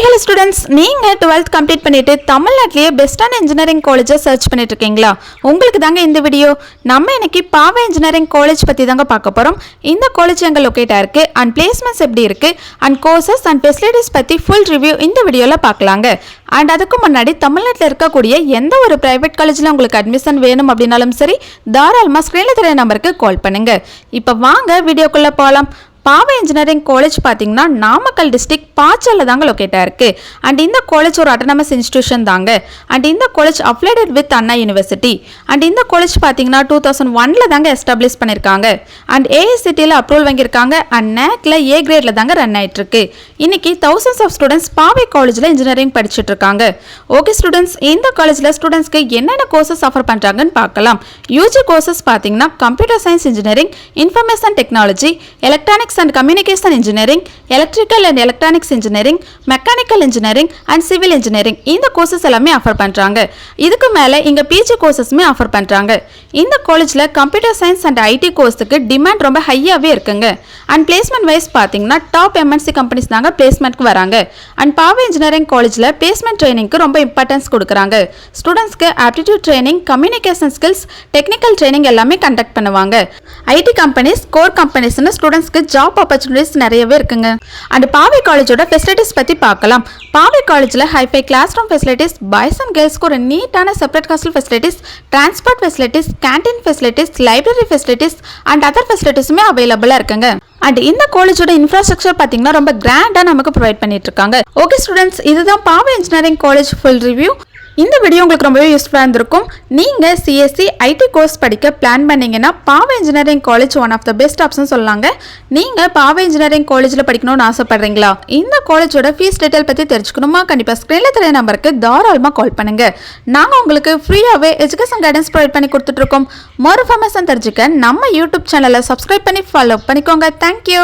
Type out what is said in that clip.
Hello students, நீங்கள் 12th complete பண்ணிவிட்டு தமிழ்நாட்டிலேயே பெஸ்ட்டான இன்ஜினியரிங் காலேஜை சர்ச் பண்ணிட்டு இருக்கீங்களா? உங்களுக்கு தாங்க இந்த வீடியோ. நம்ம இன்னைக்கு பாவை இன்ஜினியரிங் காலேஜ் பற்றி தாங்க பார்க்க போகிறோம். இந்த காலேஜ் எங்கே லொக்கேட்டாக இருக்குது அண்ட் பிளேஸ்மெண்ட்ஸ் எப்படி இருக்குது அண்ட் கோர்சஸ் அண்ட் ஃபெசிலிட்டிஸ் பற்றி ஃபுல் ரிவ்யூ இந்த வீடியோவில் பார்க்கலாங்க. அண்ட் அதுக்கு முன்னாடி தமிழ்நாட்டில் இருக்கக்கூடிய எந்த ஒரு ப்ரைவேட் காலேஜில் உங்களுக்கு அட்மிஷன் வேணும் அப்படின்னாலும் சரி, தாராளமாக ஸ்க்ரீனில் தெரிய நம்பருக்கு கால் பண்ணுங்கள். இப்போ வாங்க வீடியோக்குள்ளே போகலாம். பாவை இன்ஜினியரிங் காலேஜ் பார்த்தீங்கன்னா நாமக்கல் டிஸ்ட்ரிக்ட் பாச்சல்ல தாங்க லொக்கேட்டாக இருக்குது. அண்ட் இந்த காலேஜ் ஒரு அட்டானமஸ் இன்ஸ்டிடியூஷன் தாங்க. அண்ட் இந்த college affiliated with Anna university. And இந்த காலேஜ் பார்த்தீங்கன்னா 2001 தாங்க எஸ்டாப்ளிஷ் பண்ணியிருக்காங்க. அண்ட் ஏஐசிடியில் அப்ரூவல் வாங்கியிருக்காங்க. அண்ட் நேக்ல ஏ கிரேட்ல தாங்க ரன் ஆகிட்டு இருக்கு. இன்னைக்கு thousands ஆஃப் ஸ்டூடெண்ட்ஸ் பாவை காலேஜில் இன்ஜினியரிங் படிச்சுட்டு இருக்காங்க. ஓகே ஸ்டூடெண்ட்ஸ், இந்த காலேஜில் ஸ்டூடெண்ட்ஸ்க்கு என்னென்ன கோர்சஸ் ஆஃபர் பண்ணுறாங்கன்னு பார்க்கலாம். யூஜி கோர்சஸ் பார்த்தீங்கன்னா computer science engineering, information technology, electronics and communication engineering, electrical and electronics engineering, mechanical engineering and civil engineering இந்த கோர்சஸ் எல்லாமே ஆஃபர் பண்றாங்க. இதுக்கு மேல இங்க பிஜி கோர்சஸ்மே ஆஃபர் பண்றாங்க. இந்த காலேஜ்ல கம்ப்யூட்டர் சயின்ஸ் அண்ட் ஐடி கோர்ஸ்க்கு டிமாண்ட் ரொம்ப ஹையாவே இருக்குங்க. அண்ட் பிளேஸ்மெண்ட் வைஸ் பாத்தீங்கன்னா டாப் எம்என்சி கம்பெனிஸ் தாங்க பிளேஸ்மெண்ட்க்கு வராங்க. அண்ட் பாவை இன்ஜினியரிங் காலேஜ்ல பிளேஸ்மெண்ட் ட்ரைனிங்க்கு ரொம்ப இம்பார்ட்டன்ஸ் கொடுக்குறாங்க. ஸ்டூடெண்ட்ஸ்க்கு aptitude training, communication skills, technical training எல்லாமே கண்டக்ட் பண்ணுவாங்க. ஐடி கம்பெனிஸ், கோர் கம்பெனிஸ்னு ஸ்டூடெண்ட்ஸ்க்கு ஜாப் ஆப்பர்ச்சுனிட்டிஸ் நிறையவே இருக்குங்க. அண்ட் பாவை காலேஜோட ஃபெசிலிட்டிஸ் பத்தி பார்க்கலாம். பாவை காலேஜ்ல hifi class room facilities, boys and கேர்ள்ஸ்க்கு ஒரு நீட்டான separate hostel facilities, transport facilities, canteen facilities, library facilities and other ஃபெசிலிட்டிஸுமே அவைலபிளா இருக்குங்க. அண்ட் இந்த காலேஜோட இன்ஃப்ராஸ்ட்ரக்சர் பார்த்தீங்கன்னா ரொம்ப கிராண்டா நமக்கு ப்ரொவைட் பண்ணிட்டு இருக்காங்க. ஓகே ஸ்டூடெண்ட்ஸ், இதுதான் Paavai engineering college full review. இந்த வீடியோ உங்களுக்கு ரொம்பவே யூஸ்ஃபுல்லாக இருந்திருக்கும். நீங்கள் சிஎஸ்சி ஐடி கோர்ஸ் படிக்க பிளான் பண்ணீங்கன்னா Paavai engineering college one of the best option சொல்லலாங்க. நீங்கள் பாவை இன்ஜினியரிங் காலேஜில் படிக்கணும்னு ஆசைப்படுறீங்களா? இந்த காலேஜோட ஃபீஸ் டீட்டெயில் பற்றி தெரிஞ்சுக்கணுமா? கண்டிப்பாக ஸ்க்ரீனில் தெரிய நம்பருக்கு தாராளமாக கால் பண்ணுங்கள். நாங்கள் உங்களுக்கு ஃப்ரீயாகவே எஜுகேஷன் கைடன்ஸ் ப்ரொவைட் பண்ணி கொடுத்துட்ருக்கோம். மோர் இன்ஃபர்மேஷன் தெரிஞ்சுக்க நம்ம யூடியூப் சேனலை சப்ஸ்கிரைப் பண்ணி ஃபாலோ பண்ணிக்கோங்க. தேங்க்யூ.